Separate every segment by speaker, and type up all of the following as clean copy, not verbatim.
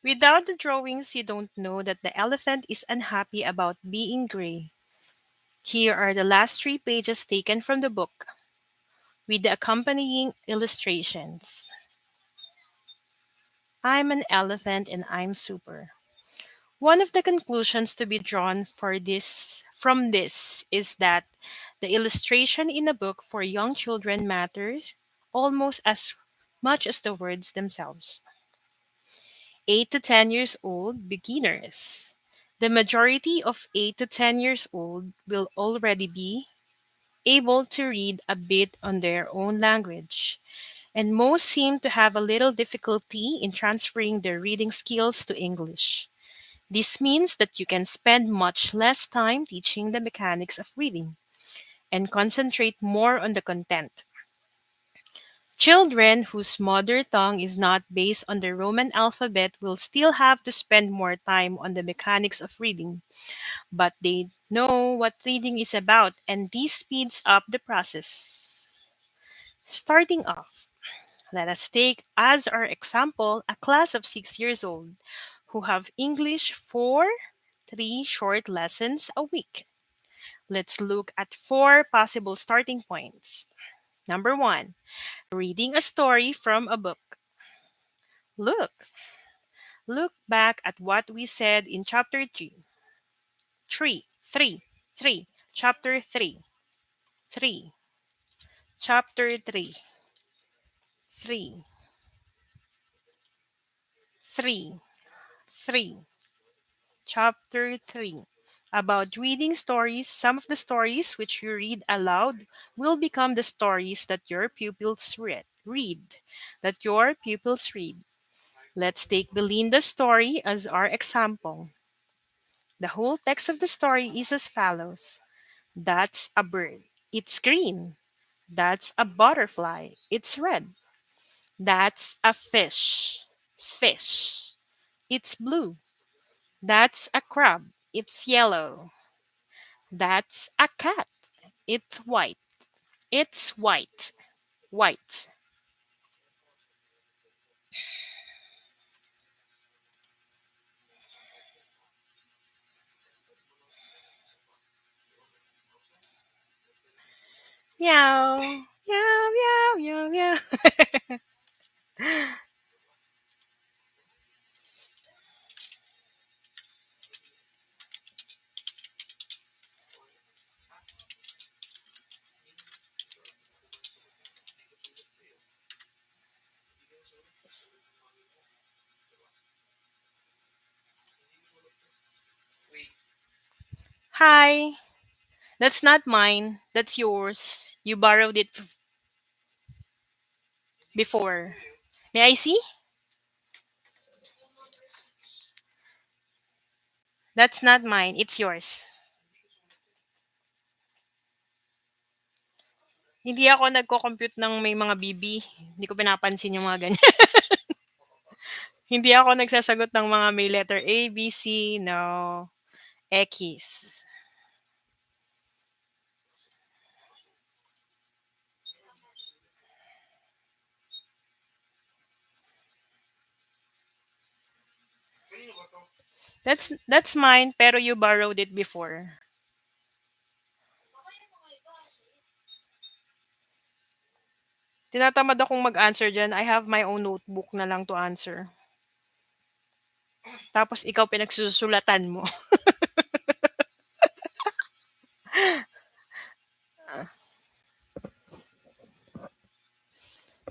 Speaker 1: Without the drawings, you don't know that the elephant is unhappy about being gray. Here are the last 3 pages taken from the book with the accompanying illustrations. I'm an elephant and I'm super. One of the conclusions to be drawn from this is that the illustration in a book for young children matters almost as much as the words themselves. 8 to 10 years old beginners. The majority of 8 to 10 years old will already be able to read a bit on their own language, and most seem to have a little difficulty in transferring their reading skills to English. This means that you can spend much less time teaching the mechanics of reading and concentrate more on the content. Children whose mother tongue is not based on the Roman alphabet will still have to spend more time on the mechanics of reading, but they know what reading is about, and this speeds up the process. Starting off, let us take as our example a class of 6 years old who have English for 3 short lessons a week. Let's look at 4 possible starting points. Number 1, reading a story from a book. Look, look back at what we said in chapter 3. 3. Chapter 3. 3. Chapter 3. 3. 3. 3. Chapter 3. About reading stories, some of the stories which you read aloud will become the stories that your pupils read. That your pupils read. Let's take Belinda's story as our example. The whole text of the story is as follows. That's a bird. It's green. That's a butterfly. It's red. That's a fish. Fish. It's blue. That's a crab. It's yellow. That's a cat. It's white. It's white. White. Meow. Meow, meow, meow, meow. Hi. That's not mine. That's yours. You borrowed it before. May I see? That's not mine. It's yours. Hindi ako nagko-compute ng may mga BB. Hindi ko pinapansin yung mga ganyan. Hindi ako nagsasagot ng mga may letter A, B, C, no. X. That's mine, pero you borrowed it before. Tinatamad akong mag-answer dyan. I have my own notebook na lang to answer. Tapos ikaw pinagsusulatan mo.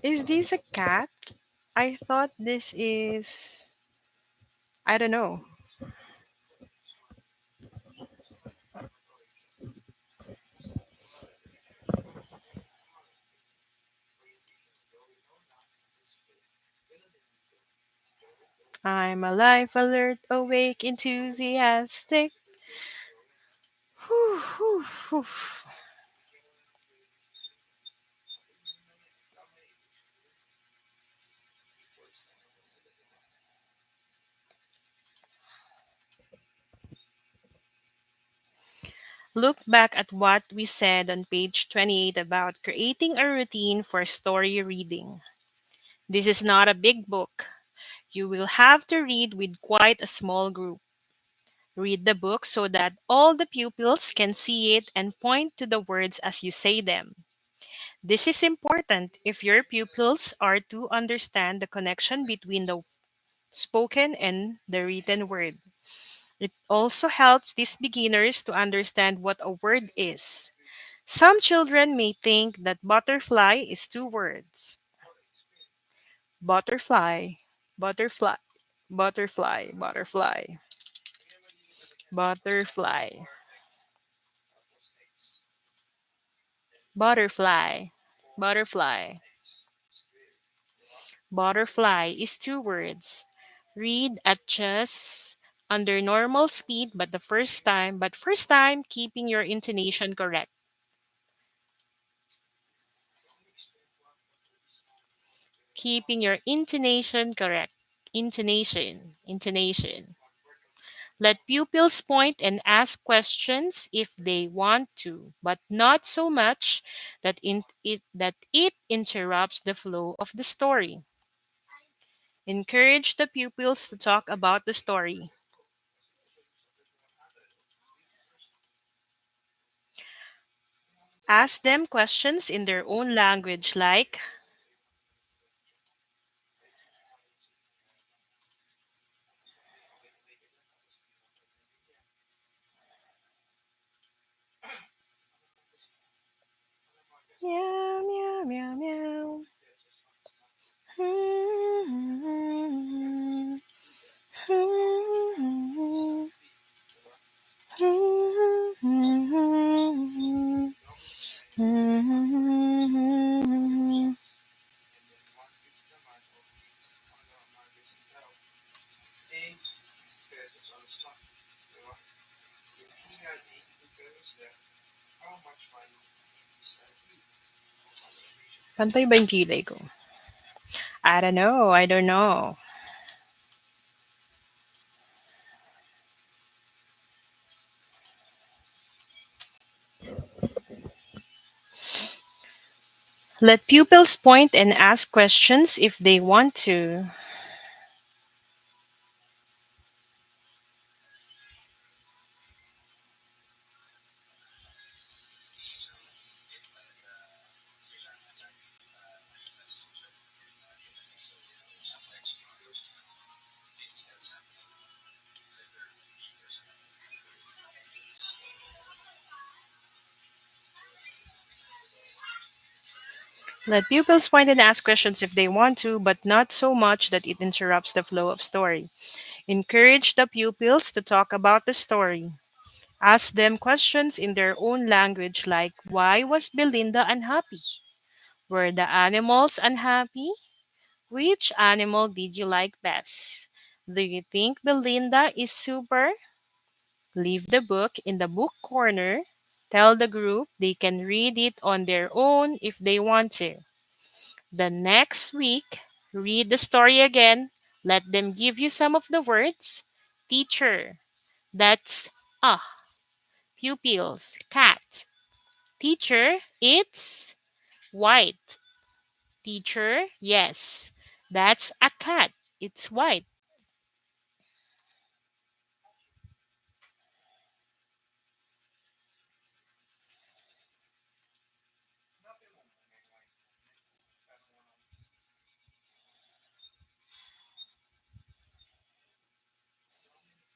Speaker 1: Is this a cat? I thought this is... I don't know. I'm alive, alert, awake, enthusiastic. Whew, whew, whew. Look back at what we said on page 28 about creating a routine for story reading. This is not a big book. You will have to read with quite a small group. Read the book so that all the pupils can see it and point to the words as you say them. This is important if your pupils are to understand the connection between the spoken and the written word. It also helps these beginners to understand what a word is. Some children may think that butterfly is two words: butterfly, butterfly, butterfly, butterfly, butterfly, butterfly, butterfly. Butterfly is two words. Read at just under normal speed, but first time keeping your intonation correct. Keeping your intonation correct. Intonation. Let pupils point and ask questions if they want to, but not so much that it interrupts the flow of the story. Encourage the pupils to talk about the story. Ask them questions in their own language like, meow, meow, meow, meow. Hmm, hmm, hmm, hmm. Pantay ba yung kilay ko? I don't know. I don't know. Let pupils point and ask questions if they want to. Let pupils point and ask questions if they want to, but not so much that it interrupts the flow of story. Encourage the pupils to talk about the story. Ask them questions in their own language like, why was Belinda unhappy? Were the animals unhappy? Which animal did you like best? Do you think Belinda is super? Leave the book in the book corner. Tell the group they can read it on their own if they want to. The next week, read the story again. Let them give you some of the words. Teacher, that's ah. Pupils, cat. Teacher, it's white. Teacher, yes, that's a cat. It's white.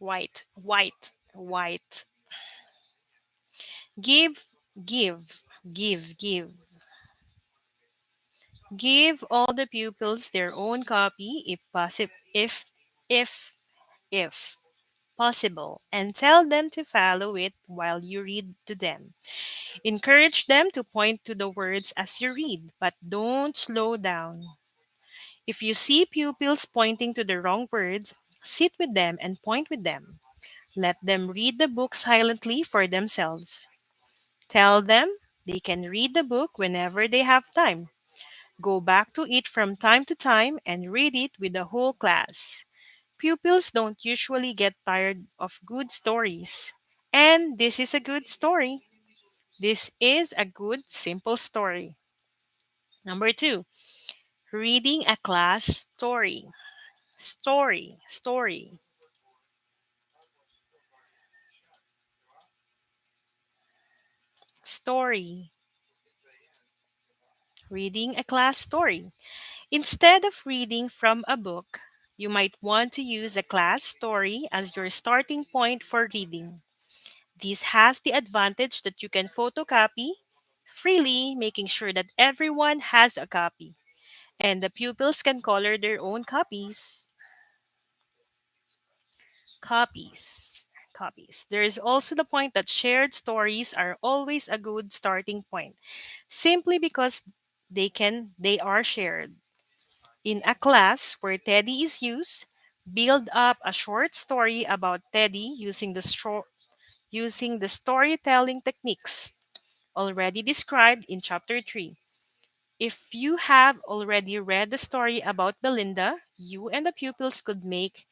Speaker 1: White, white, white. Give, give, give. Give all the pupils their own copy if possible, if possible, and tell them to follow it while you read to them. Encourage them to point to the words as you read, but don't slow down. If you see pupils pointing to the wrong words, sit with them and point with them. Let them read the book silently for themselves. Tell them they can read the book whenever they have time. Go back to it from time to time and read it with the whole class. Pupils don't usually get tired of good stories. And this is a good story. This is a good, simple story. Number two, reading a class story. Story, story, story. Reading a class story. Instead of reading from a book, you might want to use a class story as your starting point for reading. This has the advantage that you can photocopy freely, making sure that everyone has a copy, and the pupils can color their own copies. Copies. Copies. There is also the point that shared stories are always a good starting point, simply because they are shared. In a class where Teddy is used, build up a short story about Teddy using the storytelling techniques already described in chapter 3. If you have already read the story about Belinda, you and the pupils could make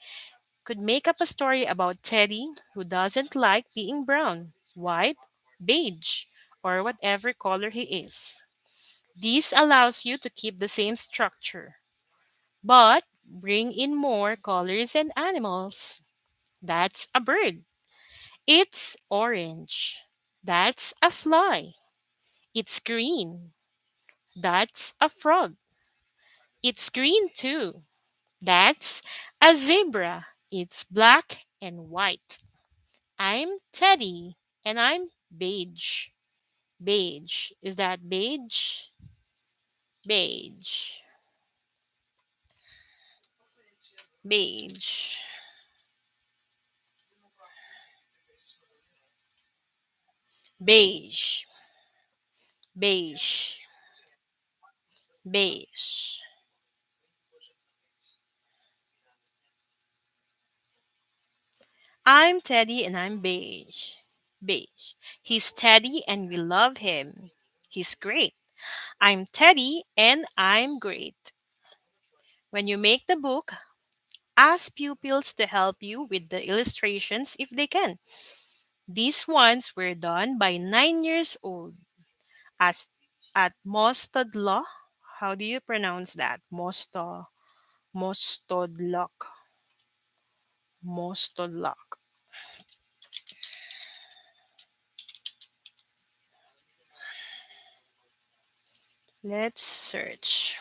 Speaker 1: up a story about Teddy who doesn't like being brown, white, beige, or whatever color he is. This allows you to keep the same structure, but bring in more colors and animals. That's a bird. It's orange. That's a fly. It's green. That's a frog. It's green too. That's a zebra. It's black and white. I'm Teddy and I'm beige. Beige. Is that beige? Beige. Beige. Beige. Beige. Beige. I'm Teddy and I'm beige. Beige. He's Teddy and we love him. He's great. I'm Teddy and I'm great. When you make the book, ask pupils to help you with the illustrations if they can. These ones were done by 9 years old at, at Mostodlock. How do you pronounce that? Mostodlock. Mostodlock. Let's search.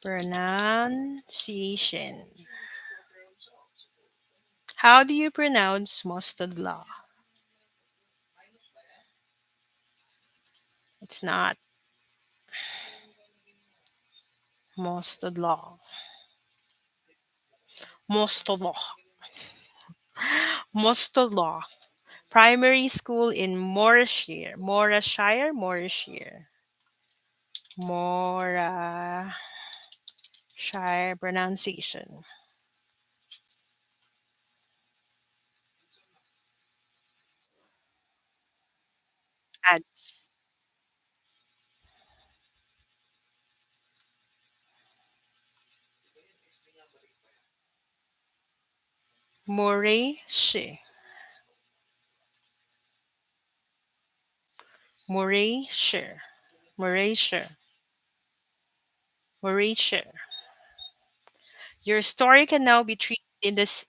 Speaker 1: Pronunciation. How do you pronounce Mostodlock? It's not Mostodlock. Mostodlock. Mostodlock. Primary school in Morayshire, Morayshire pronunciation. Ads. Morayshire, Morayshire, Morayshire, Morayshire. Your story can now be treated in this.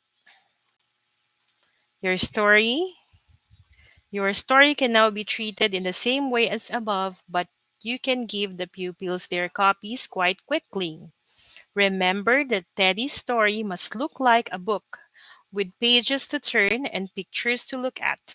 Speaker 1: Your story, your story can now be treated in the same way as above, but you can give the pupils their copies quite quickly. Remember that Teddy's story must look like a book, with pages to turn and pictures to look at.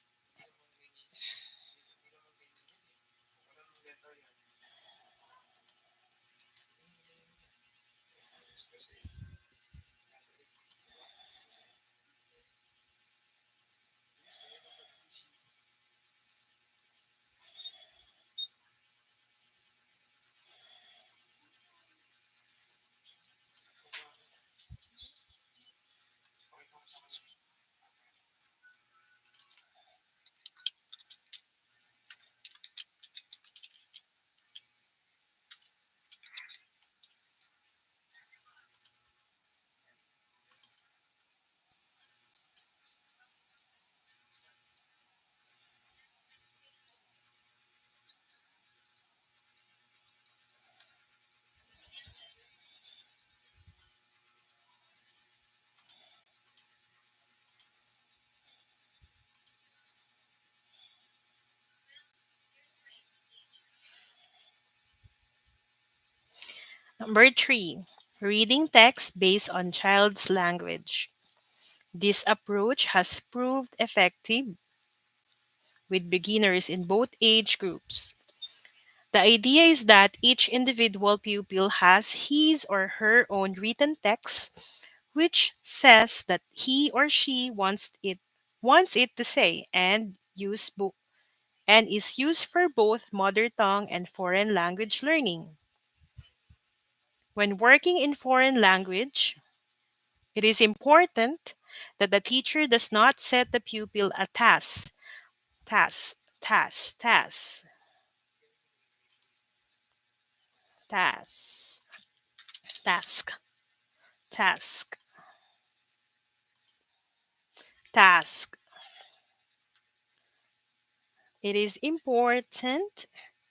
Speaker 1: Number three, reading text based on child's language. This approach has proved effective with beginners in both age groups. The idea is that each individual pupil has his or her own written text which says that he or she wants it to say and is used for both mother tongue and foreign language learning. When working in foreign language, it is important that the teacher does not set the pupil a task, task, task, task, task, task, task. It is important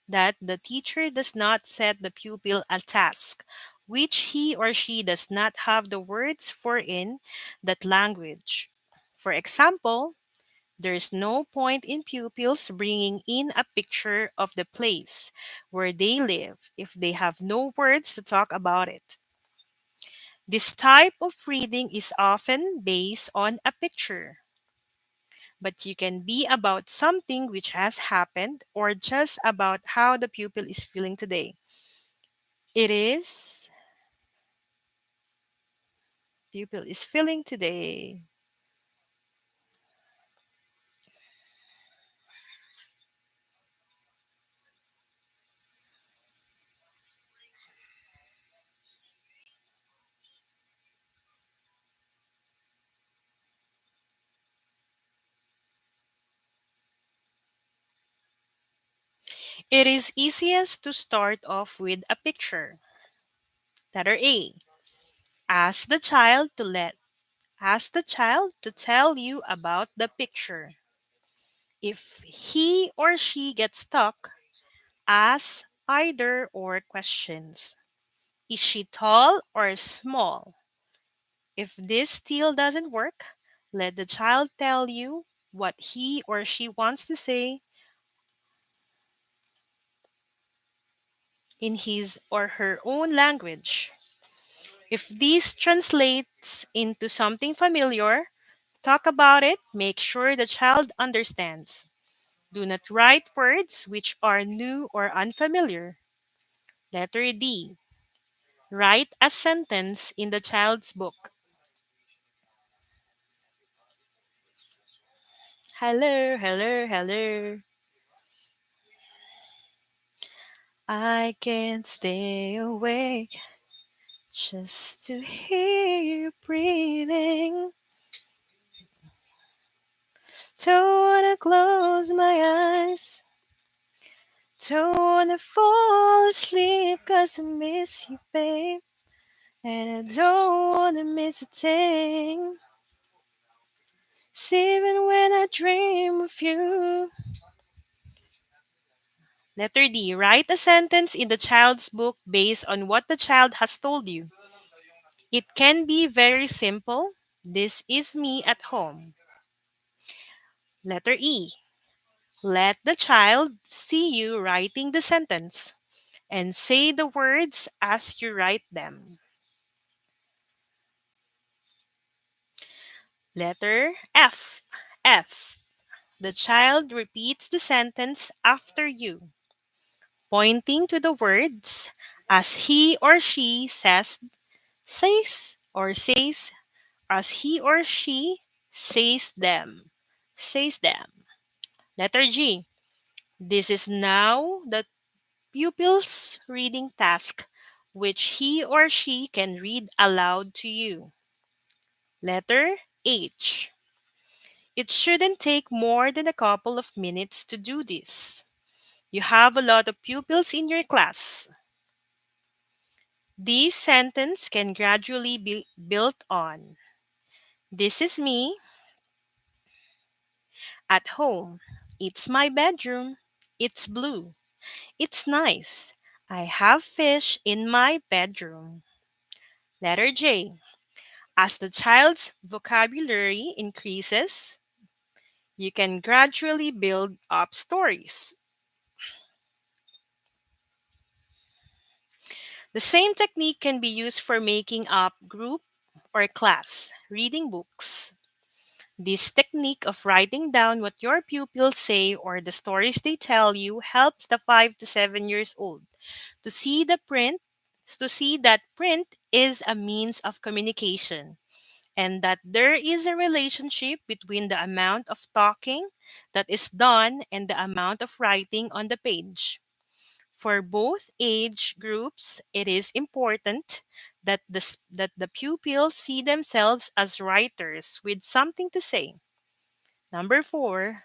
Speaker 1: that the teacher does not set the pupil a task which he or she does not have the words for in that language. For example, there is no point in pupils bringing in a picture of the place where they live if they have no words to talk about it. This type of reading is often based on a picture, but you can be about something which has happened or just about how the pupil is feeling today. It is pupil is feeling today. It is easiest to start off with a picture. Letter A. Ask the child to let Ask the child to tell you about the picture. If he or she gets stuck, ask either or questions. Is she tall or small? If this still doesn't work, let the child tell you what he or she wants to say in his or her own language. If this translates into something familiar, talk about it, make sure the child understands. Do not write words which are new or unfamiliar. Letter D. Write a sentence in the child's book. Hello, hello, hello. I can't stay awake just to hear you breathing. Don't wanna close my eyes. Don't wanna fall asleep 'cause I miss you, babe. And I don't wanna miss a thing. Even when I dream of you. Letter D. Write a sentence in the child's book based on what the child has told you. It can be very simple. This is me at home. Letter E. Let the child see you writing the sentence and say the words as you write them. Letter F. F. The child repeats the sentence after you, pointing to the words as he or she says as he or she says them. Letter G. This is now the pupil's reading task, which he or she can read aloud to you. Letter H. It shouldn't take more than a couple of minutes to do this. You have a lot of pupils in your class. This sentence can gradually be built on. This is me at home. It's my bedroom. It's blue. It's nice. I have fish in my bedroom. Letter J. As the child's vocabulary increases, you can gradually build up stories. The same technique can be used for making up group or class reading books. This technique of writing down what your pupils say or the stories they tell you helps the 5 to 7 years old to see the print to see that print is a means of communication and that there is a relationship between the amount of talking that is done and the amount of writing on the page. For both age groups, it is important that that the pupils see themselves as writers with something to say. Number 4,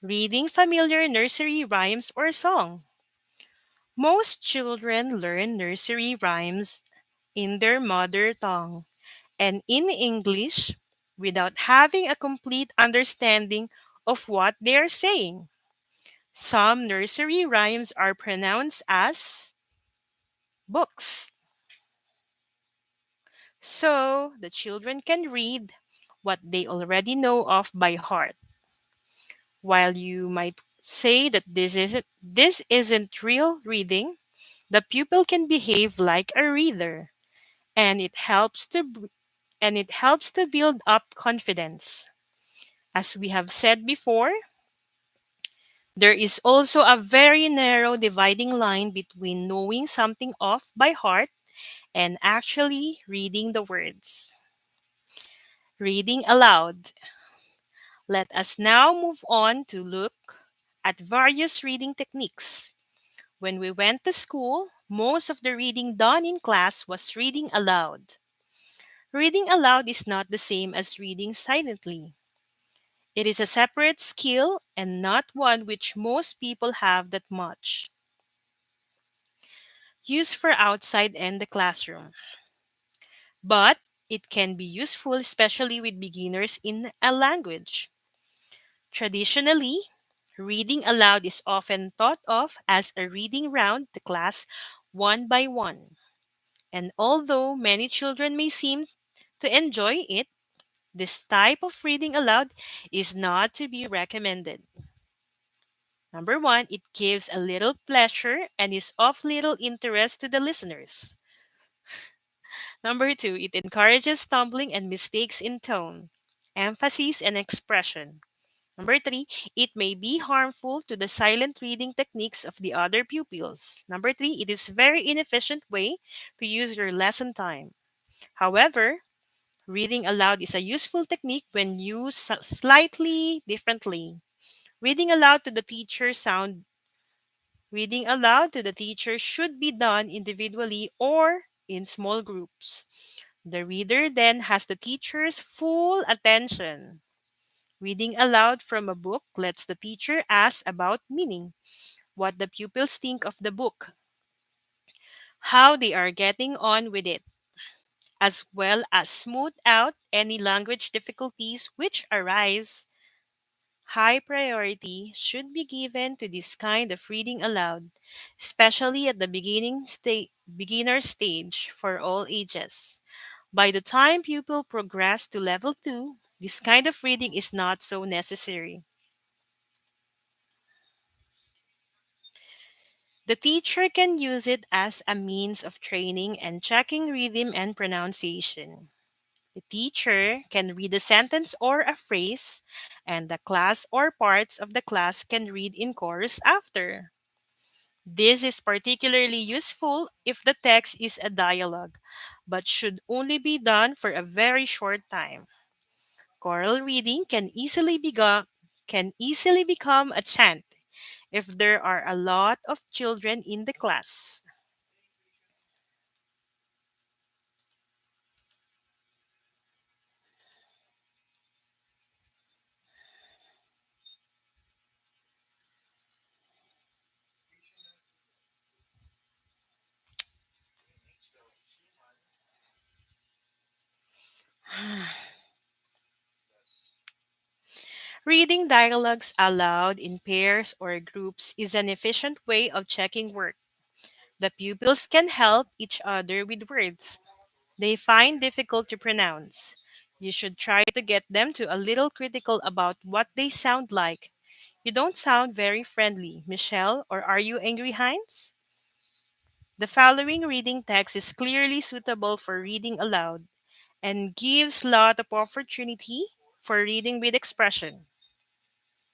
Speaker 1: reading familiar nursery rhymes or song. Most children learn nursery rhymes in their mother tongue and in English without having a complete understanding of what they are saying. Some nursery rhymes are pronounced as books, so the children can read what they already know of by heart. While you might say that this isn't real reading, the pupil can behave like a reader, and it helps to build up confidence. As we have said before, there is also a very narrow dividing line between knowing something off by heart and actually reading the words. Reading aloud. Let us now move on to look at various reading techniques. When we went to school, most of the reading done in class was reading aloud. Reading aloud is not the same as reading silently. It is a separate skill and not one which most people have that much. Used for outside and the classroom. But it can be useful especially with beginners in a language. Traditionally, reading aloud is often thought of as a reading round the class one by one. And although many children may seem to enjoy it, this type of reading aloud is not to be recommended. Number one, it gives a little pleasure and is of little interest to the listeners. Number two, it encourages stumbling and mistakes in tone, emphasis, and expression. Number three, it may be harmful to the silent reading techniques of the other pupils. Number three, it is very inefficient way to use your lesson time. However, reading aloud is a useful technique when used slightly differently. Reading aloud to the teacher sound Reading aloud to the teacher should be done individually or in small groups. The reader then has the teacher's full attention. Reading aloud from a book lets the teacher ask about meaning, what the pupils think of the book, how they are getting on with it, as well as smooth out any language difficulties which arise. High priority should be given to this kind of reading aloud, especially at the beginner stage for all ages. By the time pupil progress to level 2, this kind of reading is not so necessary. The teacher can use it as a means of training and checking rhythm and pronunciation. The teacher can read a sentence or a phrase, and the class or parts of the class can read in chorus after. This is particularly useful if the text is a dialogue, but should only be done for a very short time. Choral reading can easily become a chant if there are a lot of children in the class. Reading dialogues aloud in pairs or groups is an efficient way of checking work. The pupils can help each other with words they find difficult to pronounce. You should try to get them to a little critical about what they sound like. You don't sound very friendly, Michelle, or are you angry, Heinz? The following reading text is clearly suitable for reading aloud and gives lot of opportunity for reading with expression.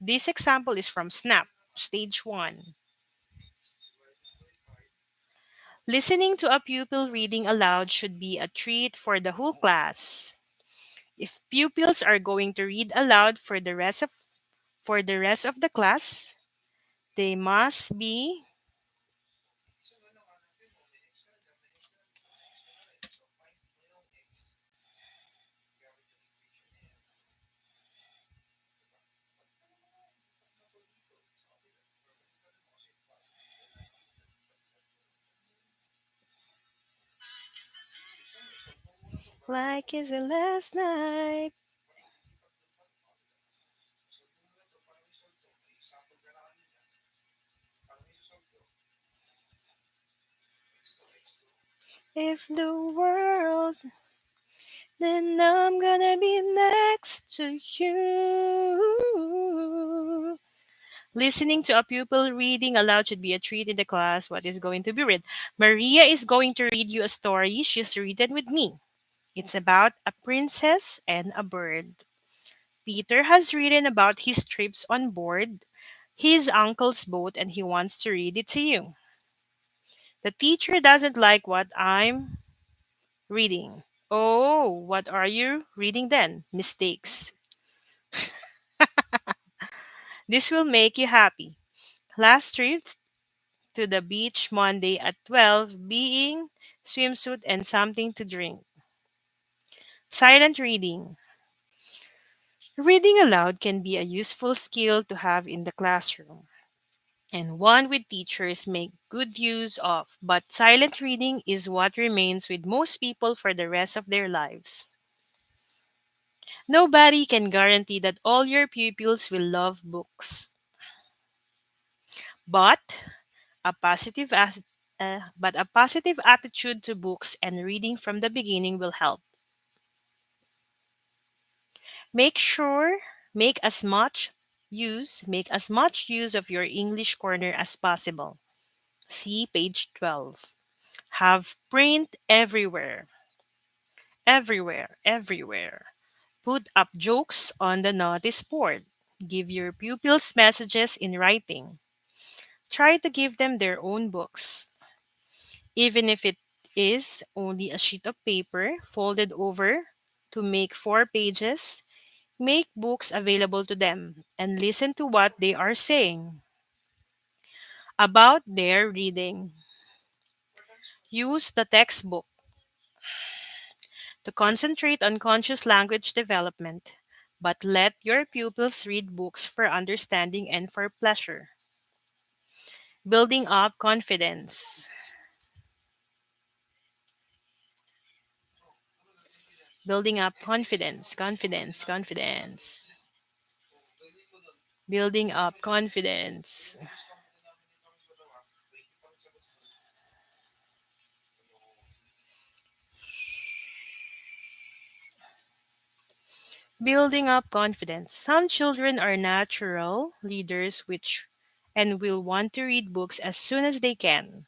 Speaker 1: This example is from Snap, Stage 1. Listening to a pupil reading aloud should be a treat for the whole class. If pupils are going to read aloud for the rest of the class, they must be like it's the last night. If the world, then I'm gonna be next to you. Listening to a pupil reading aloud should be a treat in the class. What is going to be read? Maria is going to read you a story she's written with me. It's about a princess and a bird. Peter has written about his trips on board his uncle's boat and he wants to read it to you. The teacher doesn't like what I'm reading. Oh, what are you reading then? Mistakes. This will make you happy. Last trip to the beach Monday at 12, being swimsuit and something to drink. Silent reading. Reading aloud can be a useful skill to have in the classroom, and one with teachers make good use of, but silent reading is what remains with most people for the rest of their lives. Nobody can guarantee that all your pupils will love books, but a positive as- but a positive attitude to books and reading from the beginning will help. Make sure make as much use of your English corner as possible. See page 12. Have print everywhere. Everywhere. Put up jokes on the notice board. Give your pupils messages in writing. Try to give them their own books. Even if it is only a sheet of paper folded over to make 4 pages, make books available to them and listen to what they are saying about their reading. Use the textbook to concentrate on conscious language development, but let your pupils read books for understanding and for pleasure. Building up confidence. Building up confidence. Building up confidence. Building up confidence. Some children are natural readers which and will want to read books as soon as they can.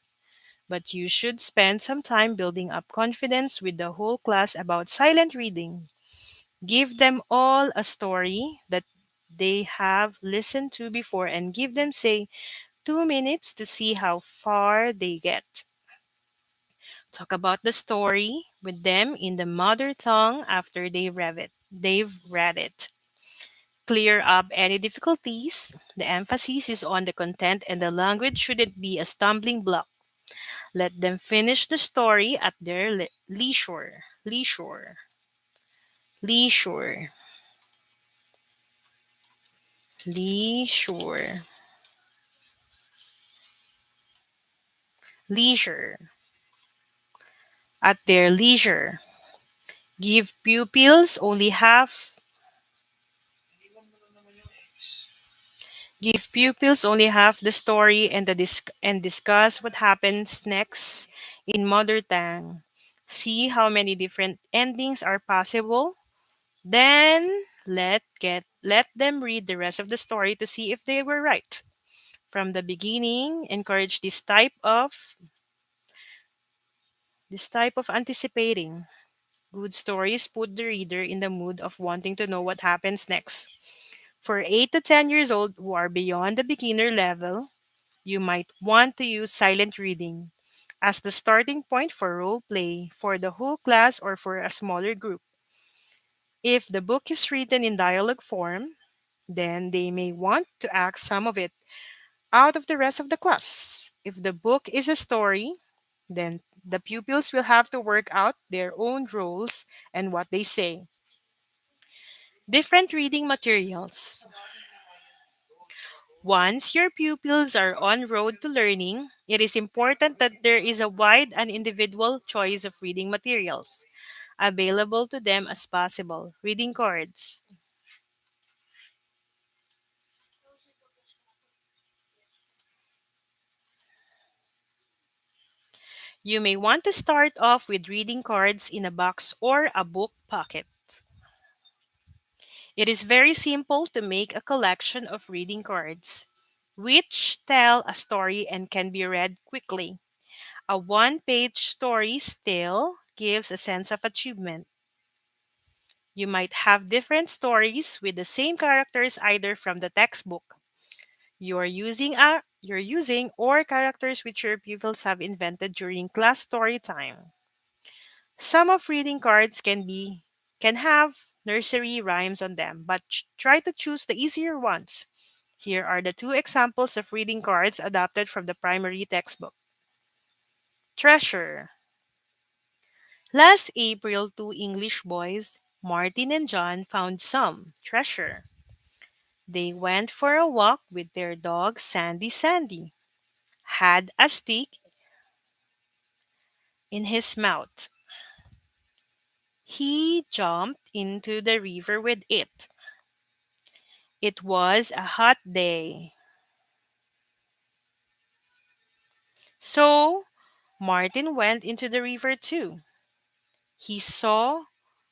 Speaker 1: But you should spend some time building up confidence with the whole class about silent reading. Give them all a story that they have listened to before and give them, say, 2 minutes to see how far they get. Talk about the story with them in the mother tongue after they've read it. Clear up any difficulties. The emphasis is on the content and the language shouldn't be a stumbling block. Let them finish the story at their leisure. Leisure. Leisure. Leisure. At their leisure. Give pupils only half Give pupils only half the story and and discuss what happens next in mother tongue. See how many different endings are possible. Then let them read the rest of the story to see if they were right. From the beginning, encourage this type of This type of anticipating. Good stories put the reader in the mood of wanting to know what happens next. For 8 to 10 years old who are beyond the beginner level, you might want to use silent reading as the starting point for role play for the whole class or for a smaller group. If the book is written in dialogue form, then they may want to act some of it out of the rest of the class. If the book is a story, then the pupils will have to work out their own roles and what they say. Different reading materials. Once your pupils are on road to learning, it is important that there is a wide and individual choice of reading materials available to them as possible. Reading cards. You may want to start off with reading cards in a box or a book pocket. It is very simple to make a collection of reading cards, which tell a story and can be read quickly. A one-page story still gives a sense of achievement. You might have different stories with the same characters either from the textbook you're using or characters which your pupils have invented during class story time. Some of reading cards can have nursery rhymes on them, but try to choose the easier ones. Here are the two examples of reading cards adapted from the primary textbook. Treasure. Last April, two English boys, Martin and John, found some treasure. They went for a walk with their dog Sandy Sandy, had a stick in his mouth. He jumped into the river with it. It was a hot day. So Martin went into the river too. He saw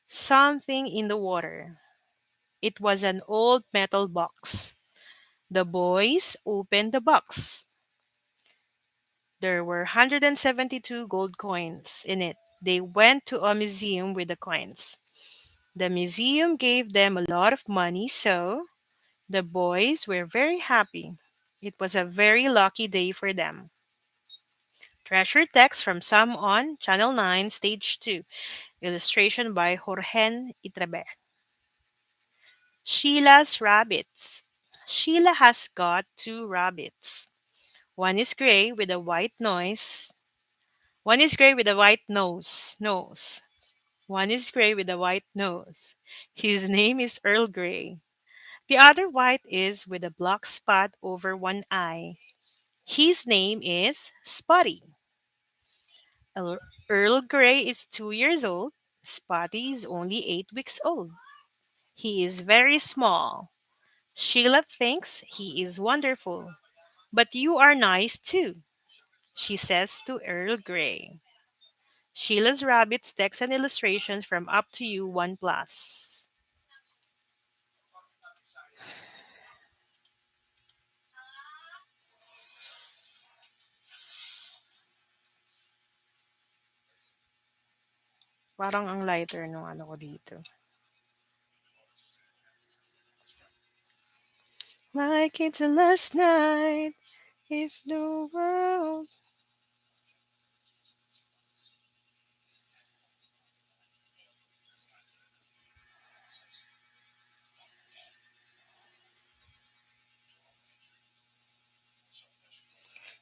Speaker 1: something in the water. It was an old metal box. The boys opened the box. There were 172 gold coins in it. They went to a museum with the coins. The museum gave them a lot of money, so the boys were very happy. It was a very lucky day for them. Treasure text from Some on Channel 9, Stage 2. Illustration by Jorge Itrebe. Sheila's Rabbits. Sheila has got two rabbits. One is gray with a white nose. One is gray with a white nose. One is gray with a white nose. His name is Earl Grey. The other white is with a black spot over one eye. His name is Spotty. Earl Earl Grey is 2 years old. Spotty is only 8 weeks old. He is very small. Sheila thinks he is wonderful. But you are nice too, she says to Earl Grey. Sheila's Rabbits text and illustrations from Up to You 1 Plus. Parang ang lighter nung ano ko dito. Like it's last night, if the world...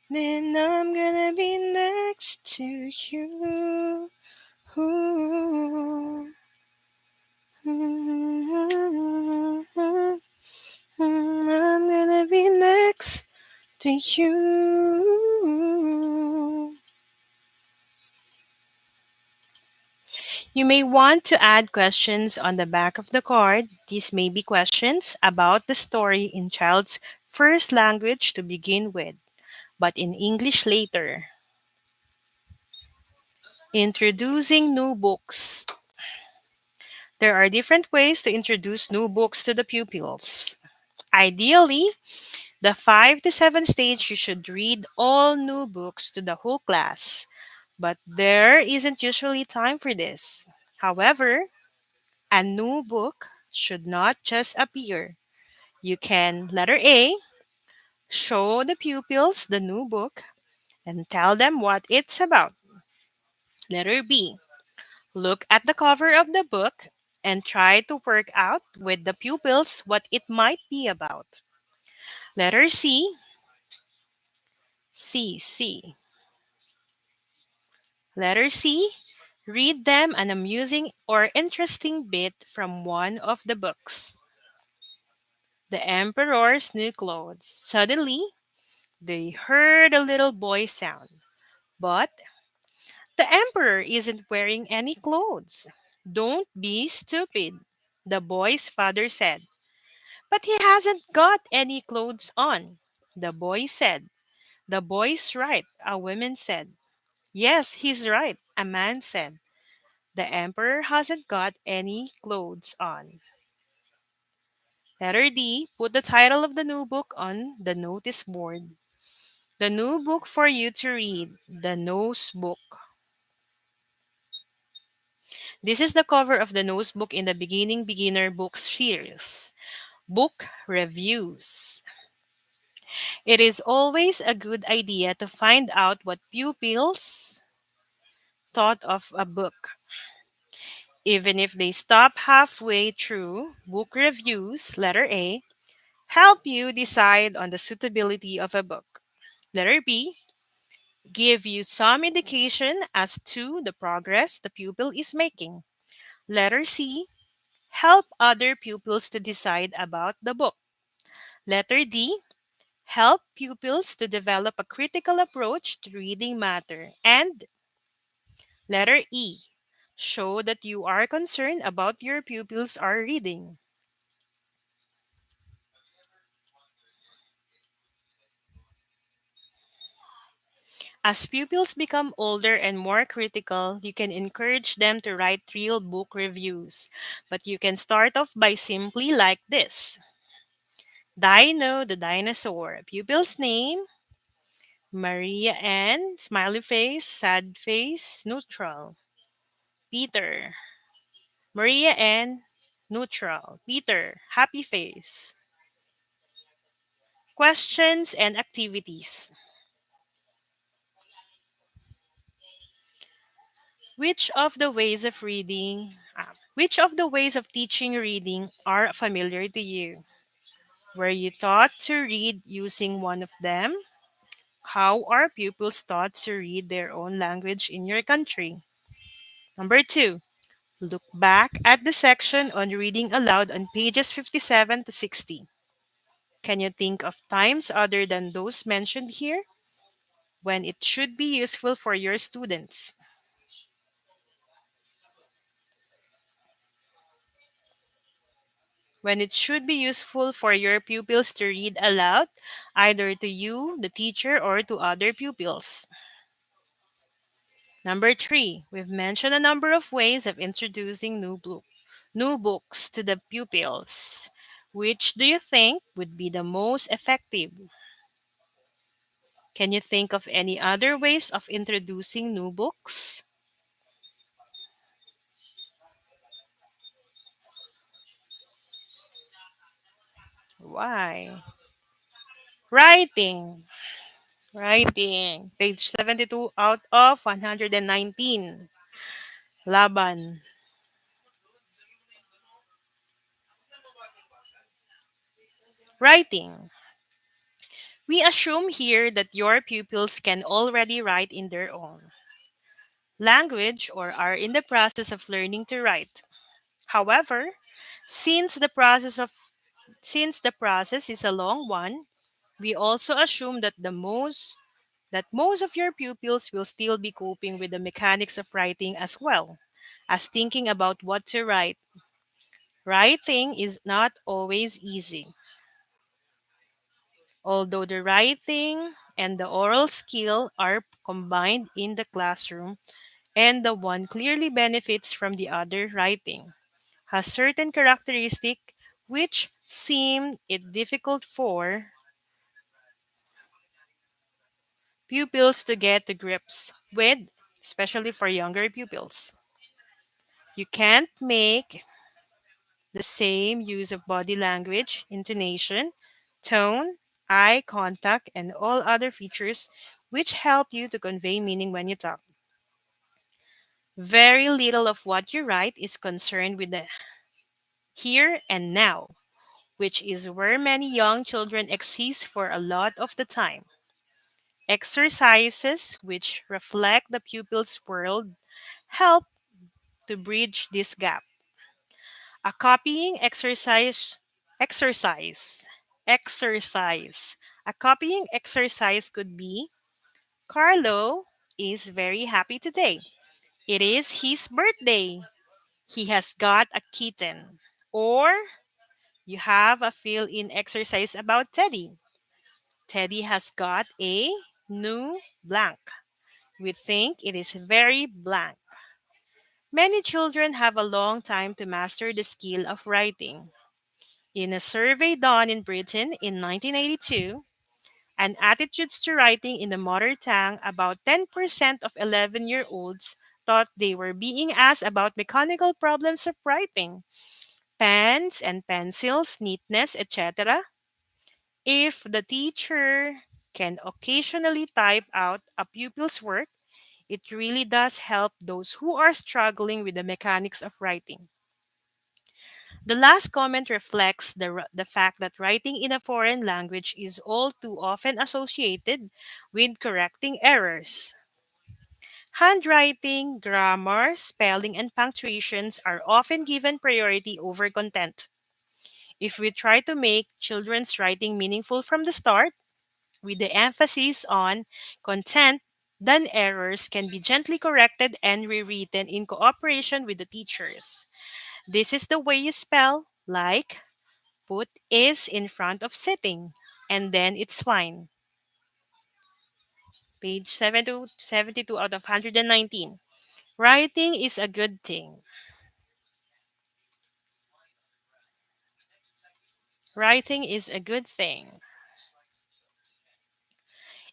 Speaker 1: Then I'm gonna be next to you. Ooh. I'm gonna be next to you. You may want to add questions on the back of the card. These may be questions about the story in child's first language to begin with, but in English later. Introducing new books. There are different ways to introduce new books to the pupils. Ideally, the 5 to 7 stage, you should read all new books to the whole class. But there isn't usually time for this. However, a new book should not just appear. You can, letter A, show the pupils the new book and tell them what it's about. Letter B, look at the cover of the book and try to work out with the pupils what it might be about. Letter C, C, C. Letter C, read them an amusing or interesting bit from one of the books. The emperor's new clothes. Suddenly, they heard a little boy sound. But the emperor isn't wearing any clothes. Don't be stupid, the boy's father said. But he hasn't got any clothes on, the boy said. The boy's right, a woman said. Yes, he's right, a man said. The emperor hasn't got any clothes on. Letter D, put the title of the new book on the notice board. The new book for you to read, The Nose Book. This is the cover of the Nose Book in the Beginning Beginner Books series. Book reviews. It is always a good idea to find out what pupils thought of a book. Even if they stop halfway through, book reviews, letter A, help you decide on the suitability of a book. Letter B, give you some indication as to the progress the pupil is making. Letter C, help other pupils to decide about the book. Letter D, help pupils to develop a critical approach to reading matter. And letter E, show that you are concerned about your pupils are reading. As pupils become older and more critical, you can encourage them to write real book reviews. But you can start off by simply like this. Dino the dinosaur. Pupil's name, Maria Ann, smiley face, sad face, neutral. Peter, Maria Ann, neutral. Peter, happy face. Questions and activities. Which of the ways of reading, which of the ways of teaching reading are familiar to you? Were you taught to read using one of them? How are pupils taught to read their own language in your country? Number two, look back at the section on reading aloud on pages 57 to 60. Can you think of times other than those mentioned here when it should be useful for your students? When it should be useful for your pupils to read aloud, either to you, the teacher, or to other pupils. Number three, we've mentioned a number of ways of introducing new books to the pupils. Which do you think would be the most effective? Can you think of any other ways of introducing new books? Why? Writing. Writing. Page 72 out of 119. Laban. Writing. We assume here that your pupils can already write in their own language or are in the process of learning to write. However, since the process of since the process is a long one, we also assume that most of your pupils will still be coping with the mechanics of writing as well as thinking about what to write. Writing is not always easy. Although the writing and the oral skill are combined in the classroom, and the one clearly benefits from the other, writing has certain characteristic which seem it difficult for pupils to get to grips with, especially for younger pupils. You can't make the same use of body language, intonation, tone, eye contact, and all other features which help you to convey meaning when you talk. Very little of what you write is concerned with the here and now, which is where many young children exist for a lot of the time. Exercises which reflect the pupil's world help to bridge this gap. A copying exercise. A copying exercise could be Carlo is very happy today. It is his birthday. He has got a kitten. Or you have a fill in exercise about Teddy. Teddy has got a new blank. We think it is very blank. Many children have a long time to master the skill of writing. In a survey done in Britain in 1982, an attitudes to writing in the mother tongue, about 10% of 11-year-olds thought they were being asked about mechanical problems of writing, pens and pencils, neatness, etc. If the teacher can occasionally type out a pupil's work, it really does help those who are struggling with the mechanics of writing. The last comment reflects the fact that writing in a foreign language is all too often associated with correcting errors. Handwriting, grammar, spelling, and punctuations are often given priority over content. If we try to make children's writing meaningful from the start, with the emphasis on content, then errors can be gently corrected and rewritten in cooperation with the teachers. This is the way you spell, like put is in front of sitting, and then it's fine. Page 72 out of 119. Writing is a good thing. Writing is a good thing.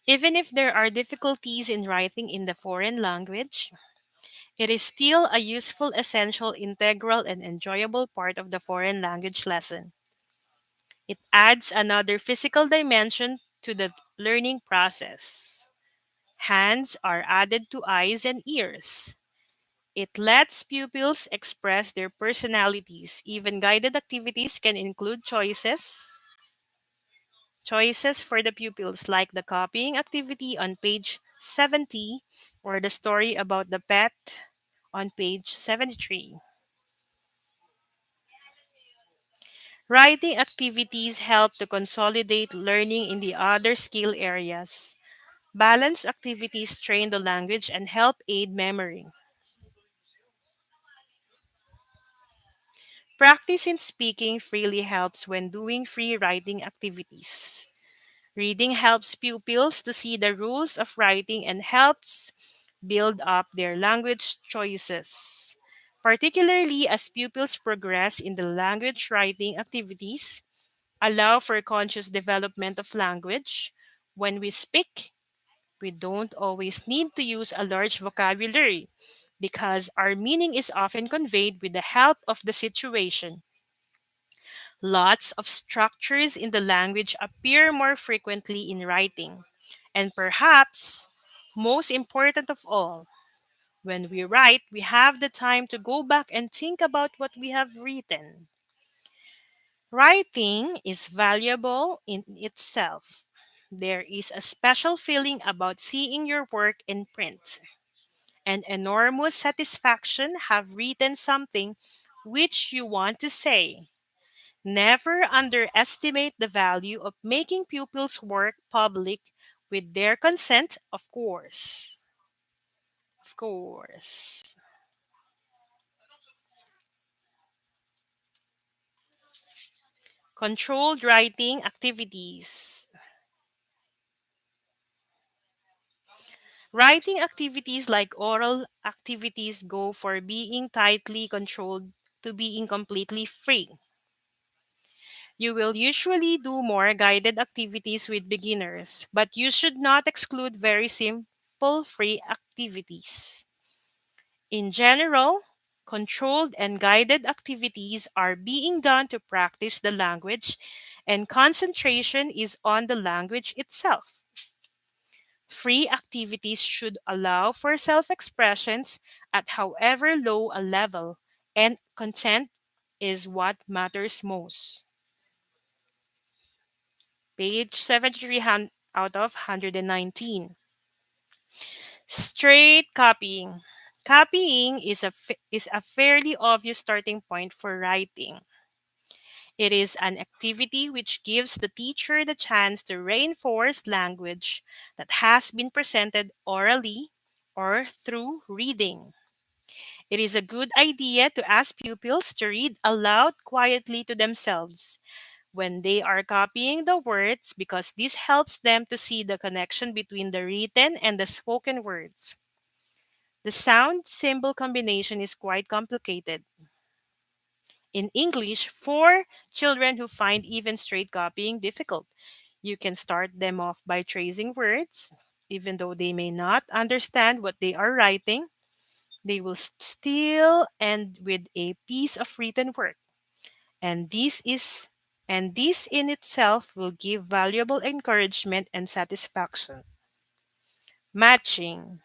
Speaker 1: Even if there are difficulties in writing in the foreign language, it is still a useful, essential, integral, and enjoyable part of the foreign language lesson. It adds another physical dimension to the learning process. Hands are added to eyes and ears. It lets pupils express their personalities. Even guided activities can include choices for the pupils, like the copying activity on page 70 or the story about the pet on page 73. Writing activities help to consolidate learning in the other skill areas. Balanced activities train the language and help aid memory. Practice in speaking freely helps when doing free writing activities. Reading helps pupils to see the rules of writing and helps build up their language choices. Particularly as pupils progress in the language writing activities, allow for conscious development of language. When we speak, we don't always need to use a large vocabulary because our meaning is often conveyed with the help of the situation. Lots of structures in the language appear more frequently in writing. And perhaps, most important of all, when we write, we have the time to go back and think about what we have written. Writing is valuable in itself. There is a special feeling about seeing your work in print. An enormous satisfaction have written something which you want to say. Never underestimate the value of making pupils' work public with their consent, of course. Of course. Controlled writing activities. Writing activities like oral activities go for being tightly controlled to being completely free. You will usually do more guided activities with beginners, but you should not exclude very simple free activities. In general, controlled and guided activities are being done to practice the language, and concentration is on the language itself. Free activities should allow for self expressions at however low a level, and consent is what matters most. Page 73 out of 119. Straight copying. Copying is a fairly obvious starting point for writing. It is an activity which gives the teacher the chance to reinforce language that has been presented orally or through reading. It is a good idea to ask pupils to read aloud quietly to themselves when they are copying the words, because this helps them to see the connection between the written and the spoken words. The sound symbol combination is quite complicated. In English, for children who find even straight copying difficult, you can start them off by tracing words. Even though they may not understand what they are writing, they will still end with a piece of written work. And this in itself will give valuable encouragement and satisfaction. Matching.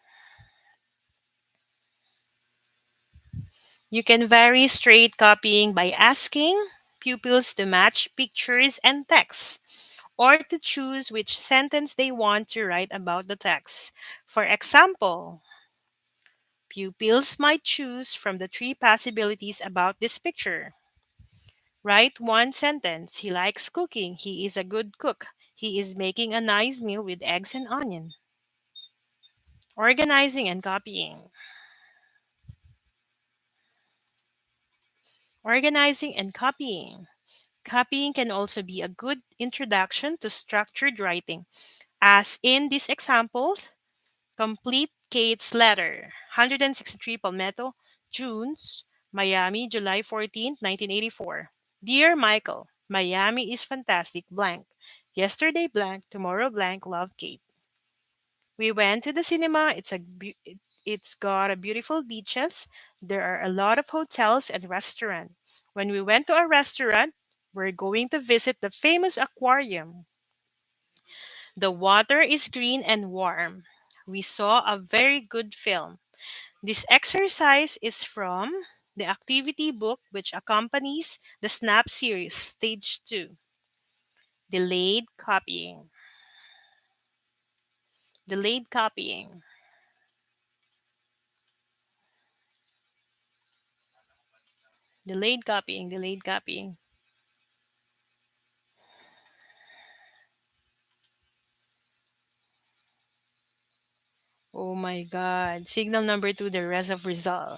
Speaker 1: You can vary straight copying by asking pupils to match pictures and text, or to choose which sentence they want to write about the text. For example, pupils might choose from the three possibilities about this picture. Write one sentence. He likes cooking. He is a good cook. He is making a nice meal with eggs and onion. Organizing and copying. Organizing and copying. Copying can also be a good introduction to structured writing. As in these examples, complete Kate's letter. 163 Palmetto, June's, Miami, July 14th, 1984. Dear Michael, Miami is fantastic blank. Yesterday blank, tomorrow blank, love Kate. We went to the cinema. It's got a beautiful beaches. There are a lot of hotels and restaurant. When we went to a restaurant, we're going to visit the famous aquarium. The water is green and warm. We saw a very good film. This exercise is from the activity book which accompanies the SNAP series, Stage 2. Delayed copying. Delayed copying. Delayed copying. Delayed copying. Oh my God. Signal number two, the rest of Rizal.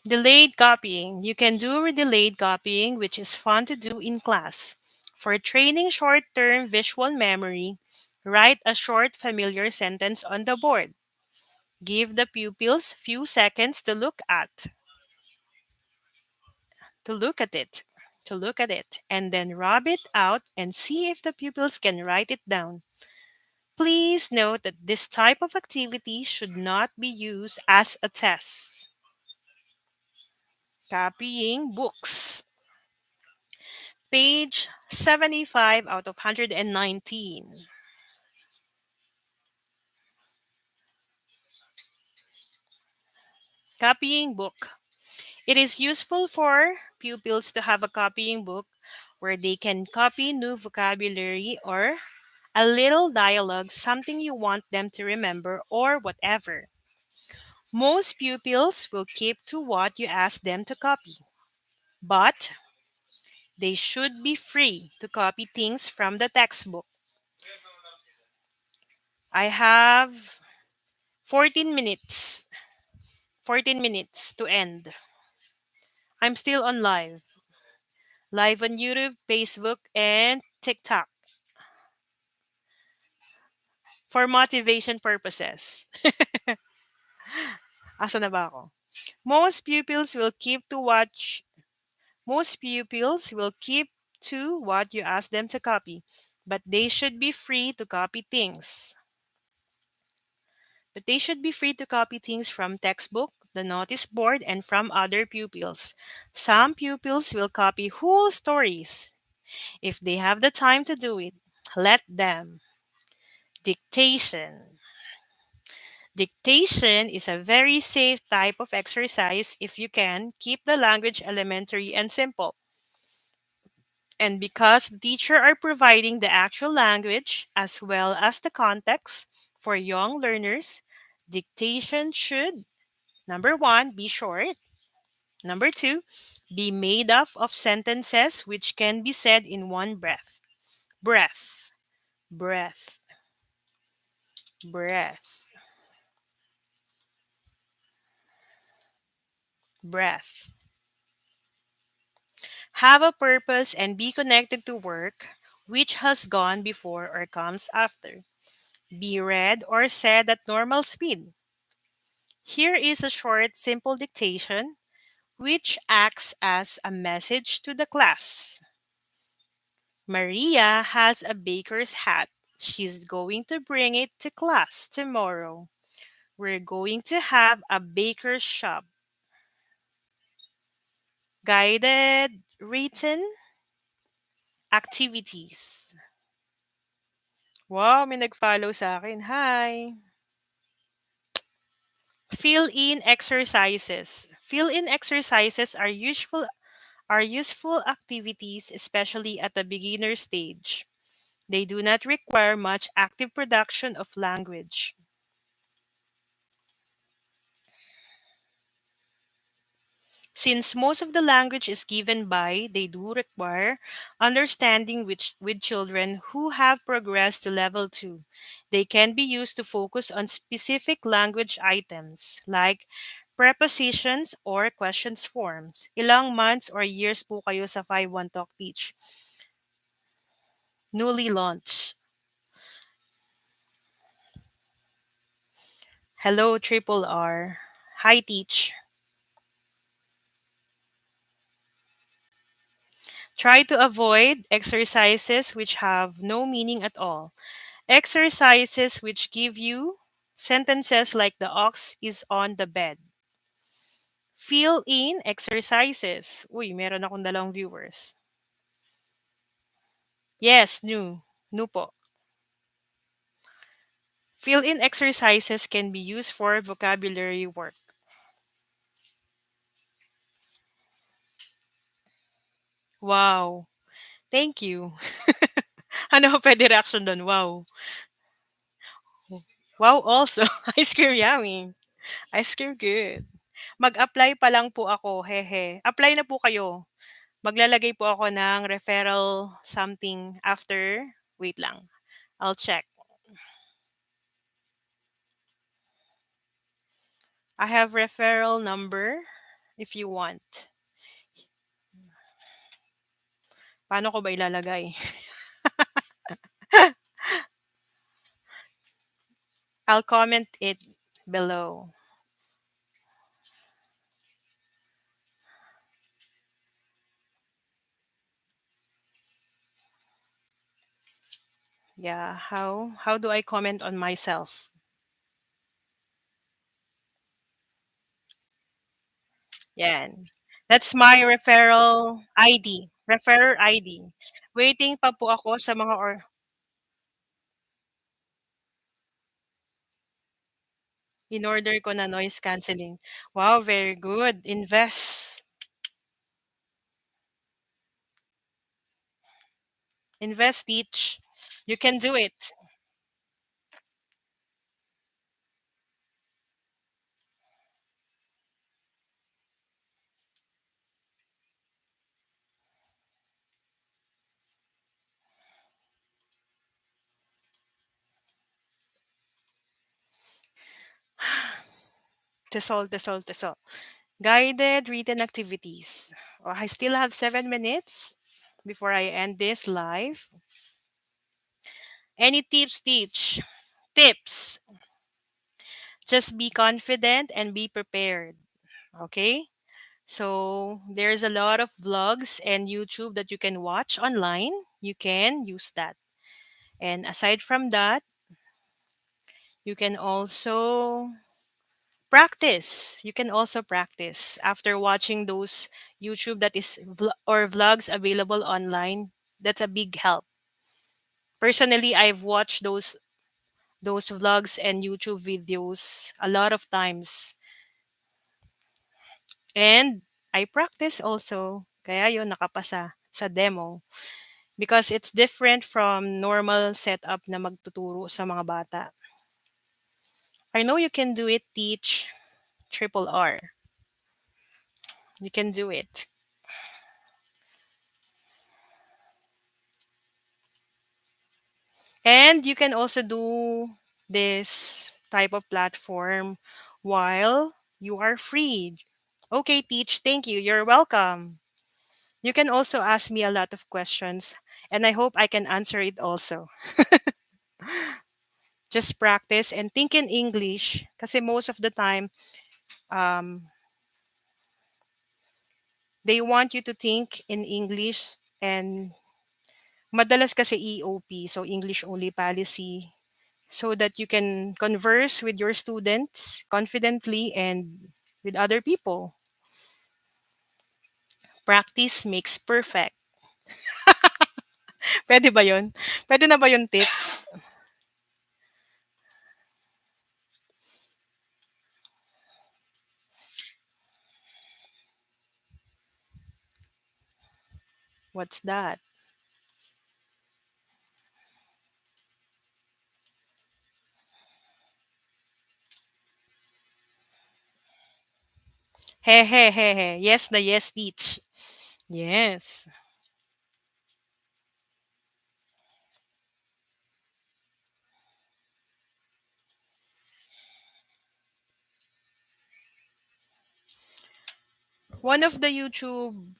Speaker 1: Delayed copying. You can do delayed copying, which is fun to do in class. For training short term visual memory, write a short familiar sentence on the board. Give the pupils few seconds to look at it, and then rub it out and see if the pupils can write it down. Please note that this type of activity should not be used as a test. Copying books. Page 75 out of 119. Copying book. It is useful for pupils to have a copying book where they can copy new vocabulary or a little dialogue, something you want them to remember, or whatever. Most pupils will keep to what you ask them to copy, but they should be free to copy things from the textbook. I have 14 minutes. 14 minutes to end. I'm still on live. Live on YouTube, Facebook, and TikTok for motivation purposes. Asa na ba ako? Most pupils will keep to watch Most pupils will keep to what you ask them to copy, but they should be free to copy things. But they should be free to copy things from textbook, the notice board, and from other pupils. Some pupils will copy whole stories. If they have the time to do it, let them. Dictation. Dictation is a very safe type of exercise if you can keep the language elementary and simple. And because the teacher are providing the actual language as well as the context for young learners, dictation should number 1 be short, number 2 be made up of sentences which can be said in one breath. Breath, breath, breath, breath. Have a purpose and be connected to work which has gone before or comes after. Be read or said at normal speed. Here is a short, simple dictation which acts as a message to the class. Maria has a baker's hat. She's going to bring it to class tomorrow. We're going to have a baker's shop. Guided written activities. Wow, may nag-follow sa akin. Hi! Fill in exercises. Fill in exercises are useful activities, especially at the beginner stage. They do not require much active production of language. Since most of the language is given by, they do require understanding with children who have progressed to level 2. They can be used to focus on specific language items like prepositions or questions forms. Ilang months or years po kayo sa 5-1 Talk Teach? Newly launched. Hello, Triple R. Hi, Teach. Try to avoid exercises which have no meaning at all. Exercises which give you sentences like the ox is on the bed. Fill in exercises. Uy, meron akong dalawang viewers. Yes, new. New po. Fill in exercises can be used for vocabulary work. Wow. Thank you. Ano pa pwede reaction doon? Wow. Wow also. Ice cream yummy. Ice cream good. Mag-apply pa lang po ako, hehe. Apply na po kayo. Maglalagay po ako ng referral something after. Wait lang. I'll check. I have referral number if you want. Paano ko ba ilalagay? I'll comment it below. Yeah, how do I comment on myself? Yan. That's my referral ID. Referrer ID. Waiting pa po ako sa mga in order ko na noise cancelling. Wow, very good. Invest. Invest each. You can do it. Tesol, tesol, tesol. Guided written activities. Oh, I still have 7 minutes before I end this live. Any tips, teach? Tips. Just be confident and be prepared. Okay? So there's a lot of vlogs and YouTube that you can watch online. You can use that. And aside from that, you can also practice. You can also practice after watching those YouTube that is or vlogs available online. That's a big help. Personally, I've watched those vlogs and YouTube videos a lot of times. And I practice also. Kaya yun, nakapasa sa demo. Because it's different from normal setup na magtuturo sa mga bata. I know you can do it, teach triple R. You can do it. And you can also do this type of platform while you are free. Okay, teach. Thank you. You're welcome. You can also ask me a lot of questions, and I hope I can answer it also. Just practice and think in English kasi most of the time um, they want you to think in English and madalas kasi EOP, so English only policy, so that you can converse with your students confidently and with other people. Practice makes perfect. Pwede ba yun? Pwede na ba yung tips? What's that? He he he he. Yes na yes, teach. Yes. One of the YouTube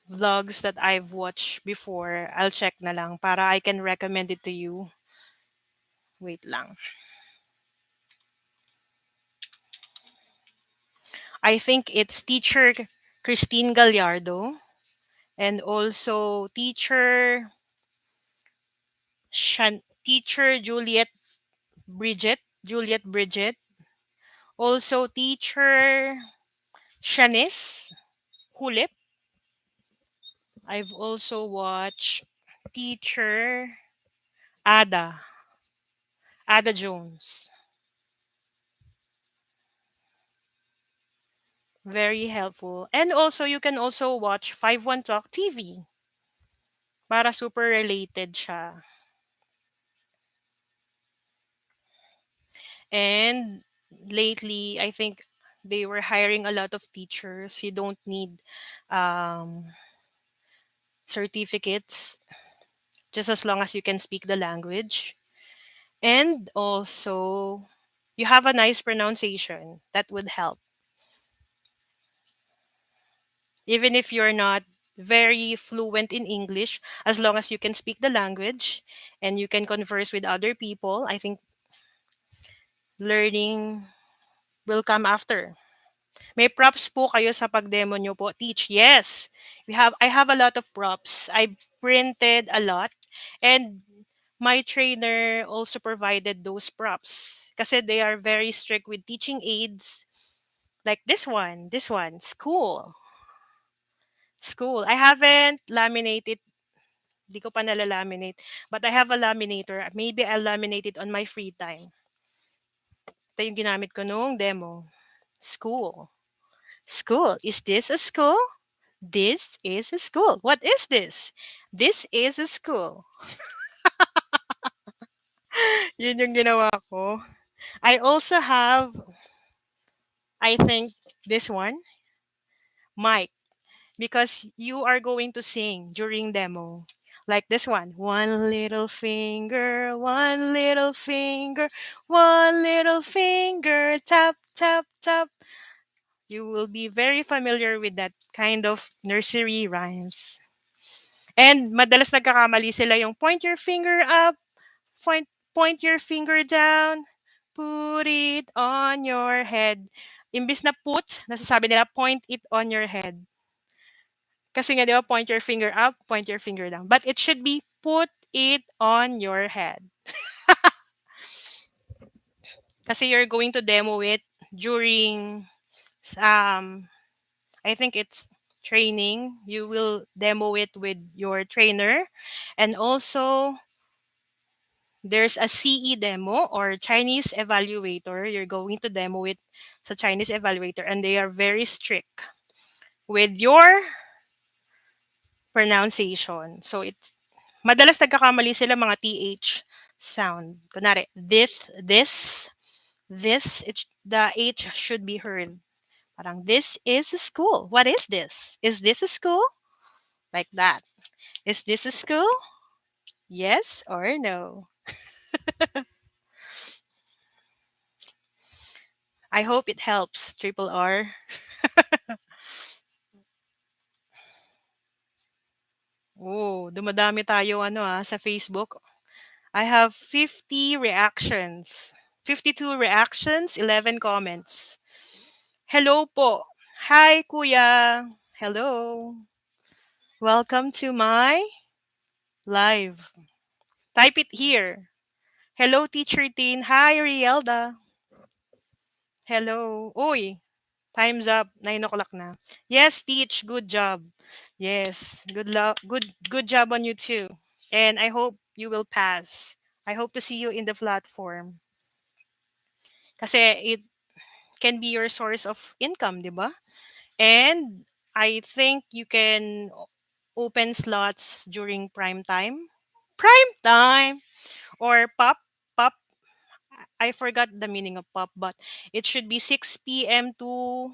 Speaker 1: vlogs that I've watched before, I'll check na lang para I can recommend it to you. Wait lang. I think it's teacher Christine Gallardo and also teacher Juliet Bridget, also teacher Shanice Hulip. I've also watched teacher Ada, Ada Jones. Very helpful. And also you can also watch 51 Talk TV para super related siya. And lately, I think they were hiring a lot of teachers. You don't need um, certificates just as long as you can speak the language. And also, you have a nice pronunciation. That would help. Even if you're not very fluent in English, as long as you can speak the language and you can converse with other people, I think learning will come after. May props po kayo sa pag-demo nyo po. Teach, yes. I have a lot of props. I printed a lot and my trainer also provided those props kasi they are very strict with teaching aids like this one, school. School. I haven't laminated, di ko pa nalalaminate, but I have a laminator. Maybe I'll laminate it on my free time. Ito yung ginamit ko nung demo. School. School. Is this a school? This is a school. What is this? This is a school. Yun yung ginawa ko. I also have, I think, this one, mic, because you are going to sing during demo. Like this one. One little finger, one little finger, tap, tap, tap. You will be very familiar with that kind of nursery rhymes. And madalas nagkakamali sila yung point your finger up, point your finger down, put it on your head. Imbis na put, nasasabi nila point it on your head. Kasi nga, di ba, point your finger up, point your finger down. But it should be put it on your head. Kasi you're going to demo it during, um, I think it's training. You will demo it with your trainer. And also, there's a CE demo or Chinese evaluator. You're going to demo it sa Chinese evaluator, and they are very strict with your pronunciation. So it's madalas nagkakamali sila mga TH sound. Kunwari, this, the H should be heard. Parang, this is a school. What is this? Is this a school? Like that. Is this a school? Yes or no? I hope it helps, Triple R. Oh, dumadami tayo sa Facebook. I have 50 reactions. 52 reactions, 11 comments. Hello po. Hi, kuya. Hello. Welcome to my live. Type it here. Hello, Teacher Teen. Hi, Rielda. Hello. Uy, time's up. 9 o'clock na. Yes, Teach. Good job. Yes. Good luck. Good job on you too. And I hope you will pass. I hope to see you in the platform. Kasi it can be your source of income, di ba? And I think you can open slots during prime time. Prime time or pop. I forgot the meaning of pop, but it should be 6 p.m. to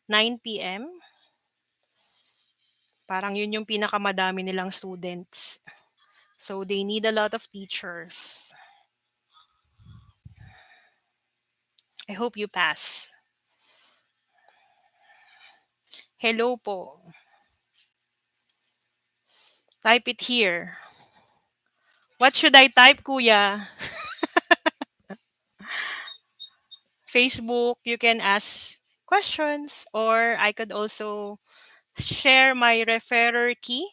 Speaker 1: 9 p.m. Parang yun yung pinakamadami nilang students. So they need a lot of teachers. I hope you pass. Hello po. Type it here. What should I type, kuya? Facebook, you can ask questions, or I could also share my referrer key.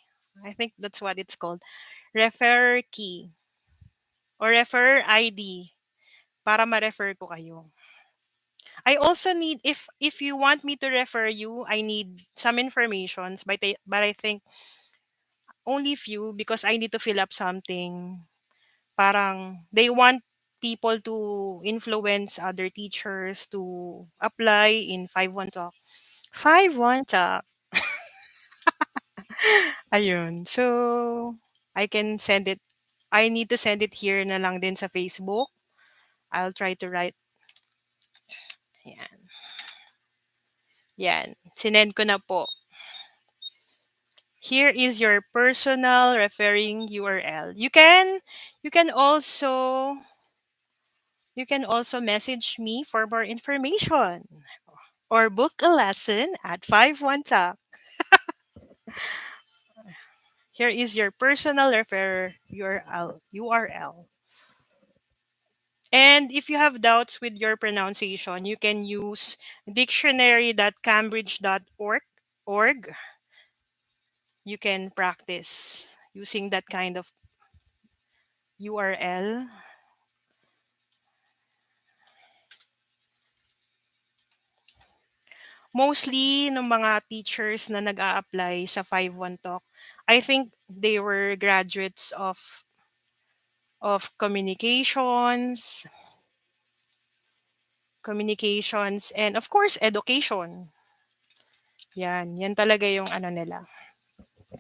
Speaker 1: I think that's what it's called. Referrer key or referrer ID para ma-refer ko kayo. I also need, if you want me to refer you, I need some informations, but I think only few because I need to fill up something. Parang they want people to influence other teachers to apply in 5-1 Talk. 5-1 Talk. Ayun. So, I can send it. I need to send it here na lang din sa Facebook. I'll try to write. Yan. Yan. Sinend ko na po. Here is your personal referring URL. You can also message me for more information or book a lesson at 5-1 Talk. Here is your personal referrer URL. And if you have doubts with your pronunciation, you can use dictionary.cambridge.org. You can practice using that kind of URL. Mostly ng mga teachers na nag-a-apply sa 5-1 Talk, I think they were graduates of communications, and of course education. Yan talaga yung nila,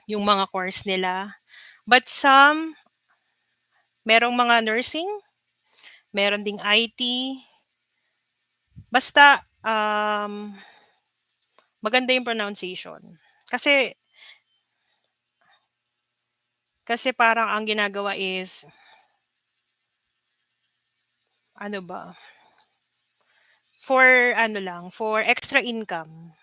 Speaker 1: yung mga course nila. But some, merong mga nursing, meron ding IT. Basta maganda yung pronunciation. Kasi kasi parang ang ginagawa is ano ba? For for extra income.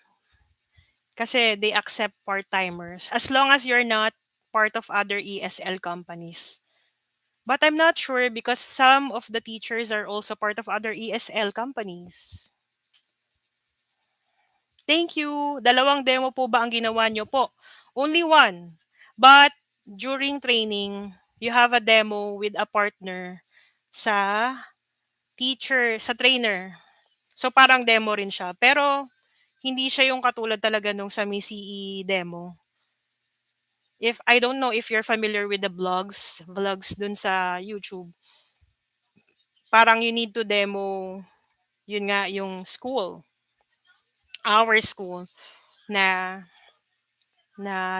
Speaker 1: Kasi they accept part-timers as long as you're not part of other ESL companies. But I'm not sure because some of the teachers are also part of other ESL companies. Thank you. Dalawang demo po ba ang ginawa nyo po? Only one. But during training, You have a demo with a partner sa sa trainer. So parang demo rin siya. Pero hindi siya yung katulad talaga nung sa Miss CE demo. If I don't know if you're familiar with the vlogs dun sa YouTube. Parang you need to demo yun nga yung our school na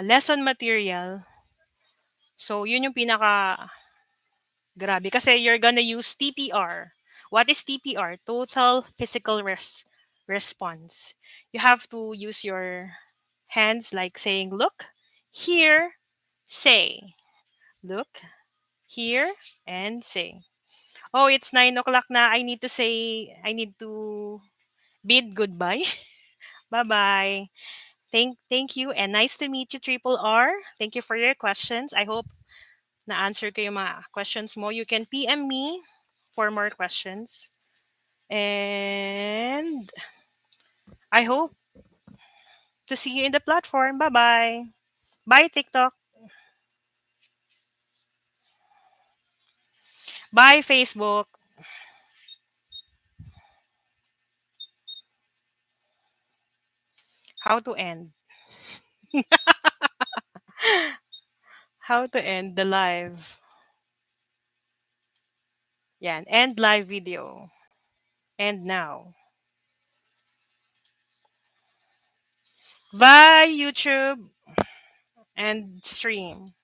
Speaker 1: lesson material. So yun yung pinaka grabe kasi you're gonna use TPR. What is TPR? Total physical response. You have to use your hands like saying look, here, say. Look, here, and say. Oh, it's 9 o'clock na. I need to bid goodbye. Bye-bye. Thank you and nice to meet you, Triple R. Thank you for your questions. I hope na-answer ko yung mga questions mo. You can PM me for more questions. And I hope to see you in the platform. Bye-bye. Bye, TikTok. Bye, Facebook. How to end? How to end the live? Yan. End live video. And now. Bye, YouTube and stream.